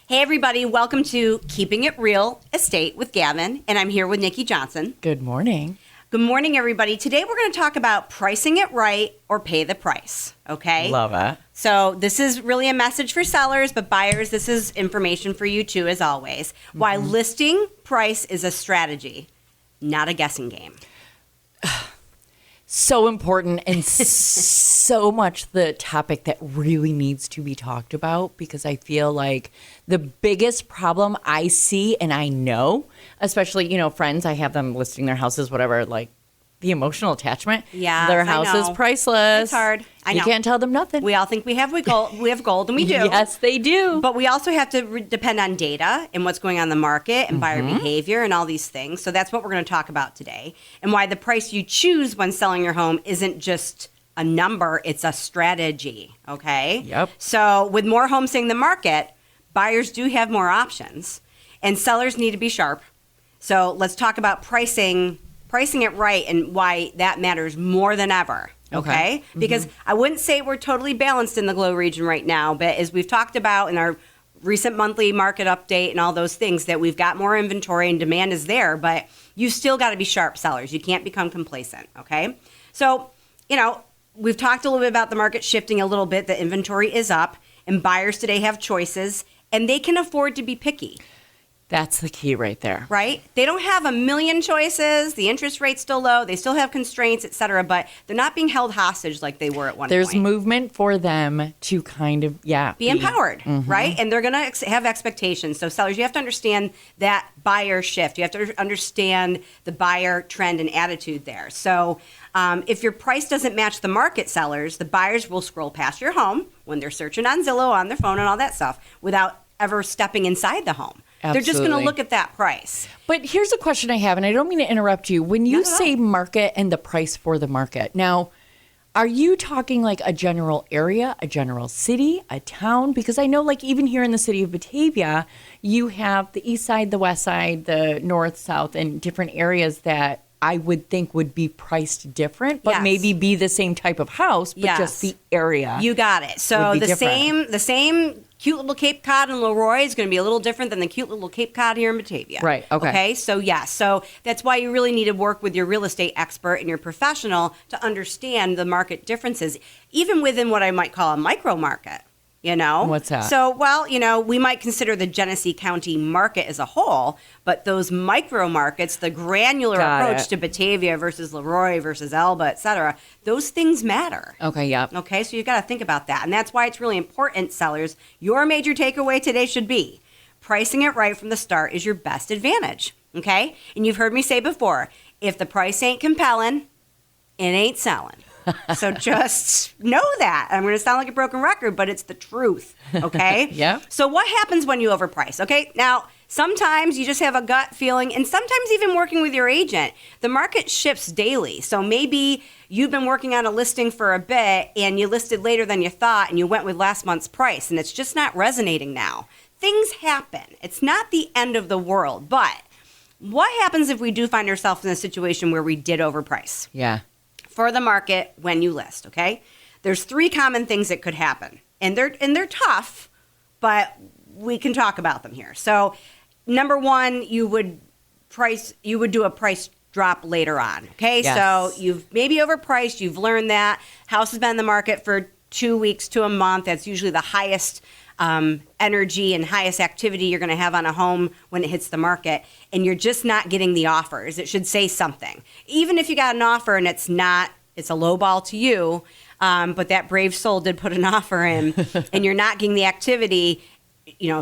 Hey, everybody. Welcome to Keeping It Real Estate with Gavin, and I'm here with Nici Johnson. Good morning. Good morning, everybody. Today, we're going to talk about pricing it right or pay the price, okay? Love it. So this is really a message for sellers, but buyers, this is information for you, too, as always. Why listing price is a strategy, not a guessing game. So important and so much the topic that really needs to be talked about, because I feel like the biggest problem I see, and I know, especially, friends, I have them listing their houses, whatever, like the emotional attachment. Yeah, their house is priceless. It's hard. I know. You can't tell them nothing. We all think we have gold, and we do. Yes, they do. But we also have to depend on data and what's going on in the market and buyer behavior and all these things. So that's what we're going to talk about today, and why the price you choose when selling your home isn't just a number, it's a strategy, okay? Yep. So with more homes hitting the market, buyers do have more options, and sellers need to be sharp. So let's talk about pricing it right and why that matters more than ever. Okay? Because I wouldn't say we're totally balanced in the Glow region right now, but as we've talked about in our recent monthly market update and all those things, that we've got more inventory and demand is there, but you still got to be sharp sellers. You can't become complacent, okay? So, we've talked a little bit about the market shifting a little bit. The inventory is up, and buyers today have choices, and they can afford to be picky. That's the key right there. Right? They don't have a million choices. The interest rate's still low. They still have constraints, et cetera, but they're not being held hostage like they were at one There's point. movement for them to kind of, be empowered, right? And they're going to have expectations. So sellers, you have to understand that buyer shift. You have to understand the buyer trend and attitude there. So if your price doesn't match the market, sellers, the buyers will scroll past your home when they're searching on Zillow, on their phone and all that stuff without ever stepping inside the home. Absolutely. They're just going to look at that price. But here's a question I have, and I don't mean to interrupt you. When you say market and the price for the market, now, are you talking like a general area, a general city, a town? Because I know, like, even here in the city of Batavia, you have the east side, the west side, the north, south, and different areas that I would think would be priced different, but maybe be the same type of house, but just the area. You got it. So the same cute little Cape Cod in Leroy is going to be a little different than the cute little Cape Cod here in Batavia. Right. Okay. So so that's why you really need to work with your real estate expert and your professional to understand the market differences, even within what I might call a micro market. What's that? So, we might consider the Genesee County market as a whole, but those micro markets, the granular approach to Batavia versus Leroy versus Elba, et cetera, those things matter. Okay, yeah. Okay, so you've got to think about that. And that's why it's really important, sellers. Your major takeaway today should be pricing it right from the start is your best advantage. Okay? And you've heard me say before, if the price ain't compelling, it ain't selling. So just know that. I'm going to sound like a broken record, but it's the truth, okay? Yeah. So what happens when you overprice? Okay, now, sometimes you just have a gut feeling, and sometimes even working with your agent, the market shifts daily. So maybe you've been working on a listing for a bit, and you listed later than you thought, and you went with last month's price, and it's just not resonating now. Things happen. It's not the end of the world, but what happens if we do find ourselves in a situation where we did overprice? Yeah. For the market when you list, okay? There's 3 common things that could happen. And they're tough, but we can talk about them here. So, number 1, you would do a price drop later on, okay? Yes. So, you've maybe overpriced, you've learned that. House has been in the market for 2 weeks to a month. That's usually the highest energy and highest activity you're going to have on a home when it hits the market, and you're just not getting the offers. It should say something. Even if you got an offer and it's a low ball to you, but that brave soul did put an offer in, and you're not getting the activity,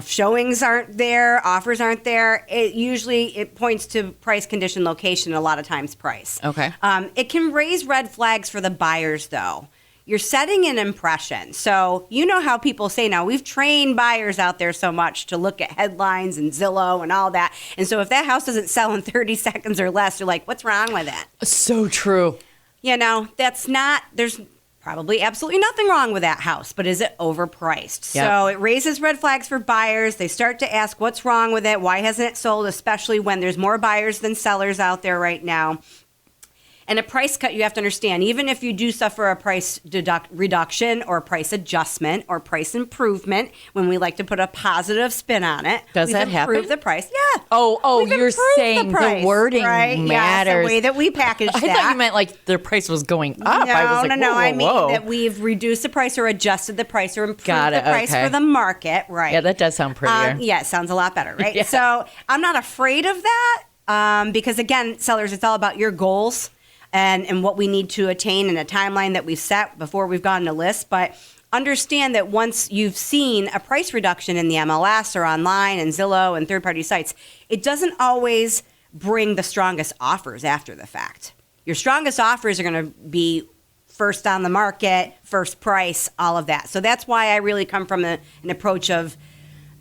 showings aren't there, offers aren't there, it points to price, condition, location, a lot of times price. Okay. It can raise red flags for the buyers, though. You're setting an impression. So you know how people say now, we've trained buyers out there so much to look at headlines and Zillow and all that. And so if that house doesn't sell in 30 seconds or less, you're like, what's wrong with it? So true. There's probably absolutely nothing wrong with that house, but is it overpriced? Yep. So it raises red flags for buyers. They start to ask, what's wrong with it? Why hasn't it sold? Especially when there's more buyers than sellers out there right now. And a price cut, you have to understand, even if you do suffer a price reduction or price adjustment or price improvement, when we like to put a positive spin on it, does that happen? Improved the price. Yeah. Oh, We've you're improved saying price, the wording right? matters. Yes, the way that we package that. I thought you meant like their price was going up. I was like, no. whoa, I mean whoa. that we've reduced the price or adjusted the price or improved Got the it, price okay. for the market, right? Yeah, that does sound prettier. Yeah, it sounds a lot better, right? Yeah. So I'm not afraid of that because, again, sellers, it's all about your goals and what we need to attain in a timeline that we've set before we've gotten a list. But understand that once you've seen a price reduction in the MLS or online and Zillow and third-party sites, it doesn't always bring the strongest offers after the fact. Your strongest offers are going to be first on the market, first price, all of that. So that's why I really come from an approach of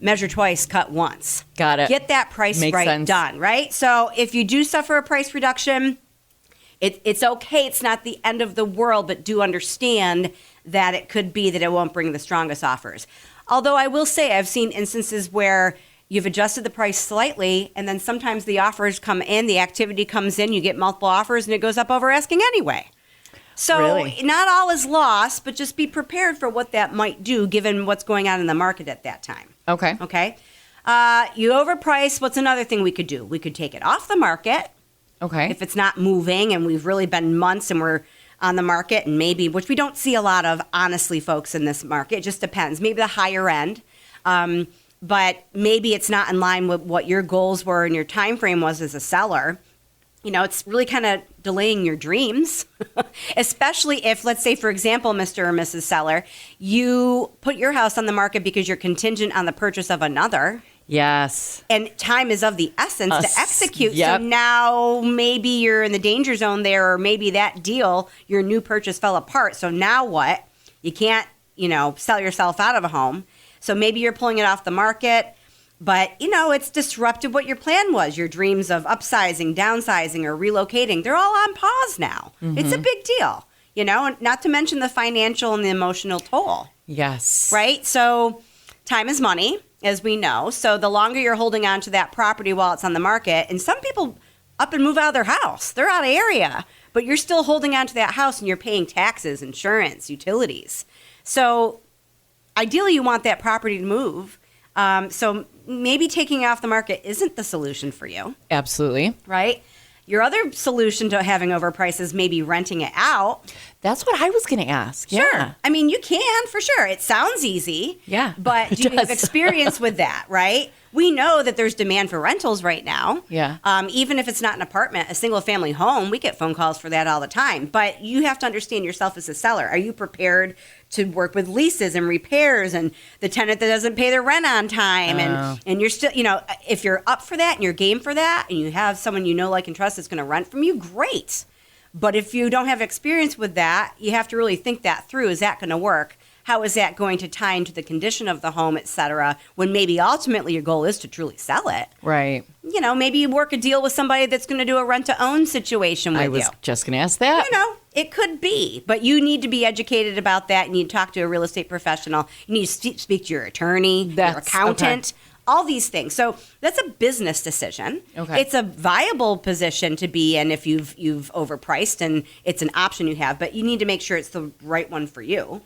measure twice, cut once. Got it. Get that price Makes right sense. done, right? So if you do suffer a price reduction, it's okay. It's not the end of the world, but do understand that it could be that it won't bring the strongest offers. Although I will say I've seen instances where you've adjusted the price slightly, and then sometimes the offers come in, the activity comes in, you get multiple offers, and it goes up over asking anyway. So Really? not all is lost, but just be prepared for what that might do given what's going on in the market at that time. Okay. Okay? You overprice. What's another thing we could do? We could take it off the market Okay. if it's not moving and we've really been months and we're on the market and maybe, which we don't see a lot of, honestly, folks, in this market. It just depends. Maybe the higher end. But maybe it's not in line with what your goals were and your time frame was as a seller. You know, it's really kind of delaying your dreams, especially if, let's say, for example, Mr. or Mrs. Seller, you put your house on the market because you're contingent on the purchase of another. Yes. And time is of the essence to execute. Yep. So now maybe you're in the danger zone there, or maybe that deal, your new purchase fell apart. So now what? You can't, sell yourself out of a home. So maybe you're pulling it off the market, but, it's disrupted what your plan was. Your dreams of upsizing, downsizing, or relocating, they're all on pause now. Mm-hmm. It's a big deal, and not to mention the financial and the emotional toll. Yes. Right? So time is money, as we know. So the longer you're holding on to that property while it's on the market, and some people up and move out of their house. They're out of area, but you're still holding on to that house and you're paying taxes, insurance, utilities. So ideally, you want that property to move. So maybe taking it off the market isn't the solution for you, Absolutely. right? Your other solution to having overpriced is maybe renting it out. That's what I was going to ask. Sure. Yeah. I mean, you can for sure. It sounds easy. Yeah, But it do you have does. experience with that, right? We know that there's demand for rentals right now. Yeah. Even if it's not an apartment, a single family home, we get phone calls for that all the time. But you have to understand yourself as a seller. Are you prepared to work with leases and repairs and the tenant that doesn't pay their rent on time? And you're still, if you're up for that and you're game for that and you have someone like, and trust that's going to rent from you, great. But if you don't have experience with that, you have to really think that through. Is that going to work? How is that going to tie into the condition of the home, et cetera, when maybe ultimately your goal is to truly sell it? Right. Maybe you work a deal with somebody that's going to do a rent-to-own situation with you. I was just going to ask that. It could be, but you need to be educated about that. You need to talk to a real estate professional. You need to speak to your attorney, your accountant, all these things. So that's a business decision. Okay. It's a viable position to be in if you've overpriced and it's an option you have, but you need to make sure it's the right one for you.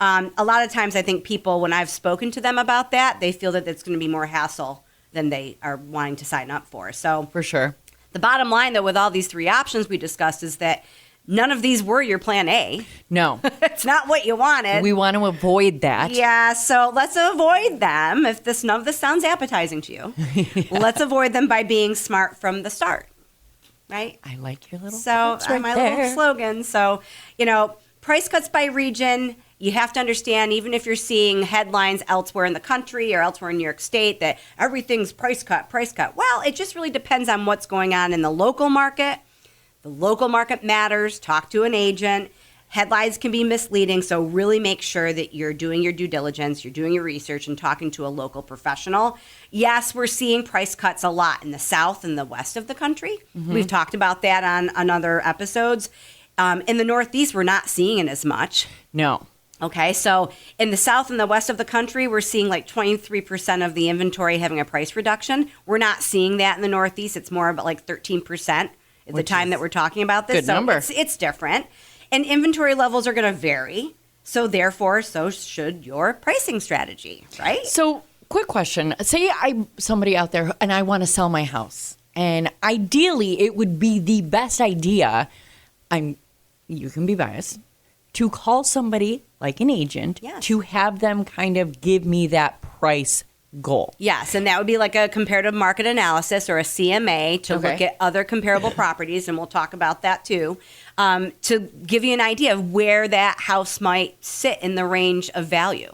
A lot of times I think people, when I've spoken to them about that, they feel that it's going to be more hassle than they are wanting to sign up for. So For sure. the bottom line, though, with all these three options we discussed is that none of these were your plan A. No. It's not what you wanted. We want to avoid that. Yeah, so let's avoid them. If none of this sounds appetizing to you, let's avoid them by being smart from the start, right? I like your little So quotes right my there. little slogan. So, price cuts by region. You have to understand, even if you're seeing headlines elsewhere in the country or elsewhere in New York State, that everything's price cut. Well, it just really depends on what's going on in the local market. The local market matters. Talk to an agent. Headlines can be misleading, so really make sure that you're doing your due diligence, you're doing your research, and talking to a local professional. Yes, we're seeing price cuts a lot in the south and the west of the country. Mm-hmm. We've talked about that on other episodes. In the Northeast, we're not seeing it as much. No. Okay, so in the south and the west of the country, we're seeing like 23% of the inventory having a price reduction. We're not seeing that in the Northeast. It's more about like 13%. the time that we're talking about this. Good number. It's different. And inventory levels are going to vary. So therefore, so should your pricing strategy, right? So quick question. Say I'm somebody out there and I want to sell my house. And ideally, it would be the best idea, you can be biased, to call somebody like an agent to have them kind of give me that price goal. Yes, and that would be like a comparative market analysis or a CMA to look at other comparable properties, and we'll talk about that too, to give you an idea of where that house might sit in the range of value.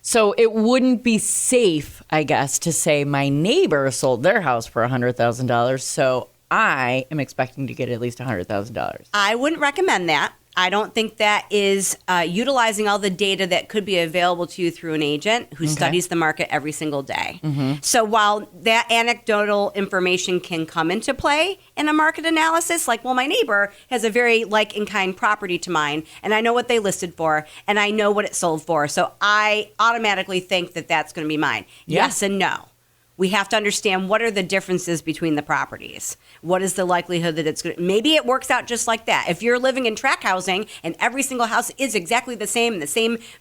So it wouldn't be safe, I guess, to say my neighbor sold their house for $100,000, so I am expecting to get at least $100,000. I wouldn't recommend that. I don't think that is utilizing all the data that could be available to you through an agent who studies the market every single day. So while that anecdotal information can come into play in a market analysis, like, well, my neighbor has a very like in kind property to mine, and I know what they listed for, and I know what it sold for, so I automatically think that that's going to be mine. Yes and no. We have to understand what are the differences between the properties. What is the likelihood that it's going to... Maybe it works out just like that. If you're living in tract housing and every single house is exactly the same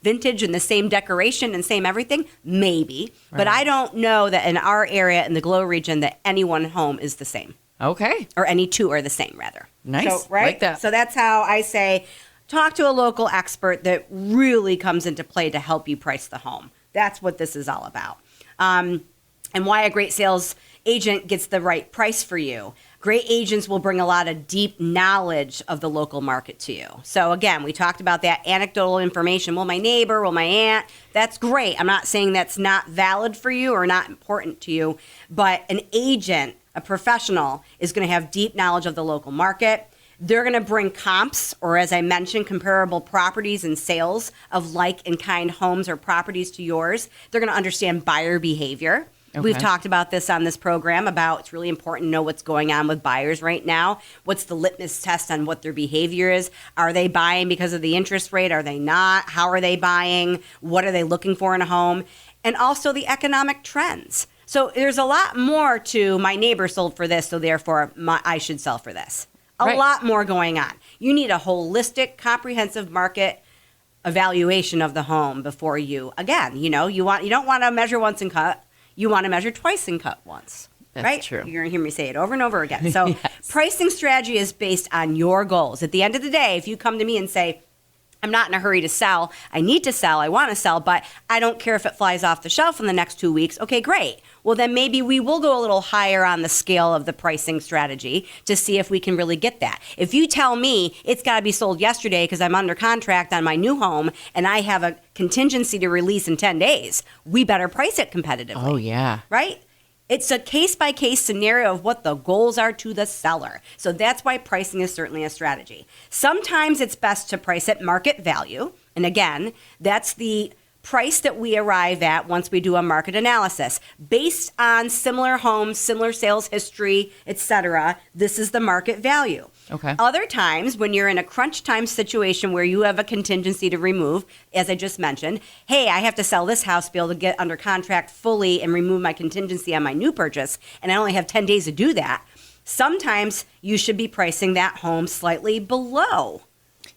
vintage and the same decoration and same everything, maybe. Right. But I don't know that in our area, in the Glow region, that any one home is the same. Okay. Or any two are the same, rather. Nice. So, right? Like that. So that's how I say, talk to a local expert that really comes into play to help you price the home. That's what this is all about. And why a great sales agent gets the right price for you. Great agents will bring a lot of deep knowledge of the local market to you. So again, we talked about that anecdotal information. Well, my neighbor, well, my aunt, that's great. I'm not saying that's not valid for you or not important to you, but an agent, a professional, is going to have deep knowledge of the local market. They're going to bring comps, or as I mentioned, comparable properties and sales of like and kind homes or properties to yours. They're going to understand buyer behavior. Okay. We've talked about this on this program about it's really important to know what's going on with buyers right now. What's the litmus test on what their behavior is? Are they buying because of the interest rate? Are they not? How are they buying? What are they looking for in a home? And also the economic trends. So there's a lot more to my neighbor sold for this, so therefore I should sell for this. A lot more going on. You need a holistic, comprehensive market evaluation of the home before you, again, you don't want to measure once and cut. You want to measure twice and cut once. That's right? True. You're going to hear me say it over and over again. So yes. Pricing strategy is based on your goals. At the end of the day, if you come to me and say, I'm not in a hurry to sell, I need to sell, I want to sell, but I don't care if it flies off the shelf in the next 2 weeks. Okay, great. Well, then maybe we will go a little higher on the scale of the pricing strategy to see if we can really get that. If you tell me it's got to be sold yesterday because I'm under contract on my new home and I have a contingency to release in 10 days, we better price it competitively. Oh, yeah. Right? It's a case-by-case scenario of what the goals are to the seller. So that's why pricing is certainly a strategy. Sometimes it's best to price at market value. And again, that's the price that we arrive at once we do a market analysis. Based on similar homes, similar sales history, etc., this is the market value. Okay. Other times, when you're in a crunch time situation where you have a contingency to remove, as I just mentioned, hey, I have to sell this house to be able to get under contract fully and remove my contingency on my new purchase, and I only have 10 days to do that. Sometimes you should be pricing that home slightly below.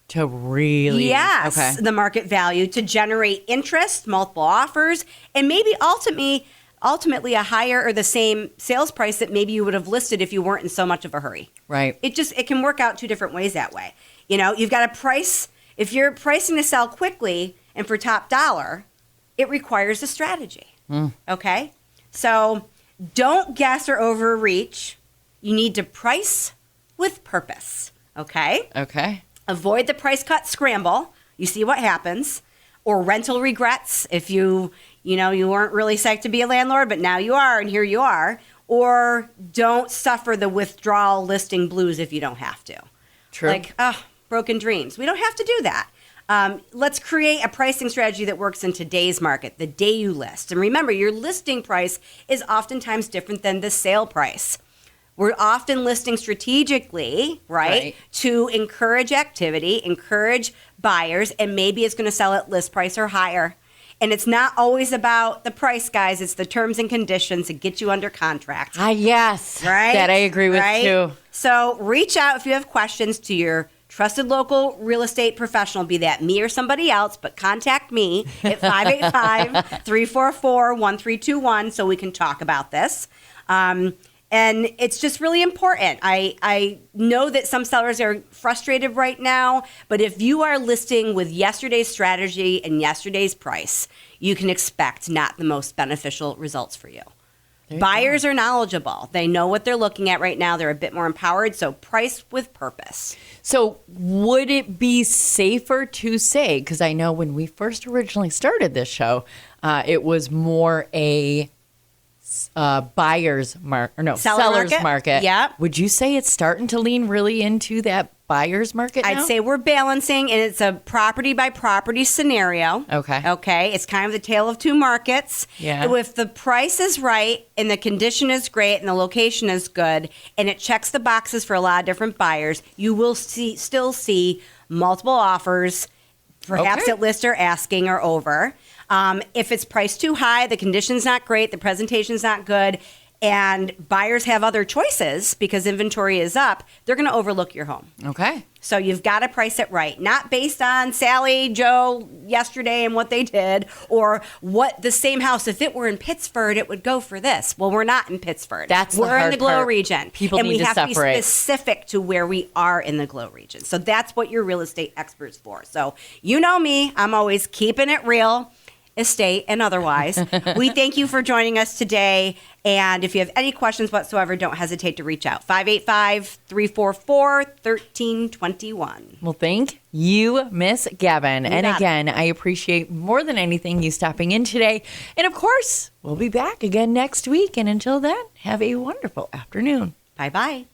To really... Yes, okay. The market value to generate interest, multiple offers, and maybe ultimately a higher or the same sales price that maybe you would have listed if you weren't in so much of a hurry. Right. It can work out two different ways that way. You've got to price, if you're pricing to sell quickly and for top dollar, it requires a strategy. Okay? So don't guess or overreach. You need to price with purpose. Okay? Okay. Avoid the price cut scramble. You see what happens. Or rental regrets if you weren't really psyched to be a landlord, but now you are, and here you are. Or don't suffer the withdrawal listing blues if you don't have to. True. Like, broken dreams. We don't have to do that. Let's create a pricing strategy that works in today's market, the day you list. And remember, your listing price is oftentimes different than the sale price. We're often listing strategically, right, to encourage activity, encourage buyers, and maybe it's going to sell at list price or higher. And it's not always about the price, guys. It's the terms and conditions that get you under contract. Yes. Right? That I agree with too. So reach out if you have questions to your trusted local real estate professional, be that me or somebody else, but contact me at 585-344-1321 so we can talk about this. And it's just really important. I know that some sellers are frustrated right now, but if you are listing with yesterday's strategy and yesterday's price, you can expect not the most beneficial results for you. Buyers are knowledgeable. They know what they're looking at right now. They're a bit more empowered, so price with purpose. So would it be safer to say, because I know when we first originally started this show, it was more a seller's market. Yeah. Would you say it's starting to lean really into that buyer's market now? I'd say we're balancing, and it's a property by property scenario. Okay. It's kind of the tale of two markets. Yeah. If the price is right and the condition is great and the location is good and it checks the boxes for a lot of different buyers, you will still see multiple offers, perhaps at list or asking or over. If it's priced too high, the condition's not great, the presentation's not good, and buyers have other choices because inventory is up, they're going to overlook your home. Okay. So you've got to price it right, not based on Sally, Joe yesterday and what they did, or what the same house, if it were in Pittsford, it would go for this. Well, we're not in Pittsford. We're in the Glow region. People and need to we have to separate. be specific to where we are in the Glow region. So that's what your real estate expert's for. So you know me, I'm always keeping it real, estate and otherwise. We thank you for joining us today. And if you have any questions whatsoever, don't hesitate to reach out. 585-344-1321. Well, thank you, Miss Gavin. And again, I appreciate more than anything you stopping in today. And of course, we'll be back again next week. And until then, have a wonderful afternoon. Bye-bye.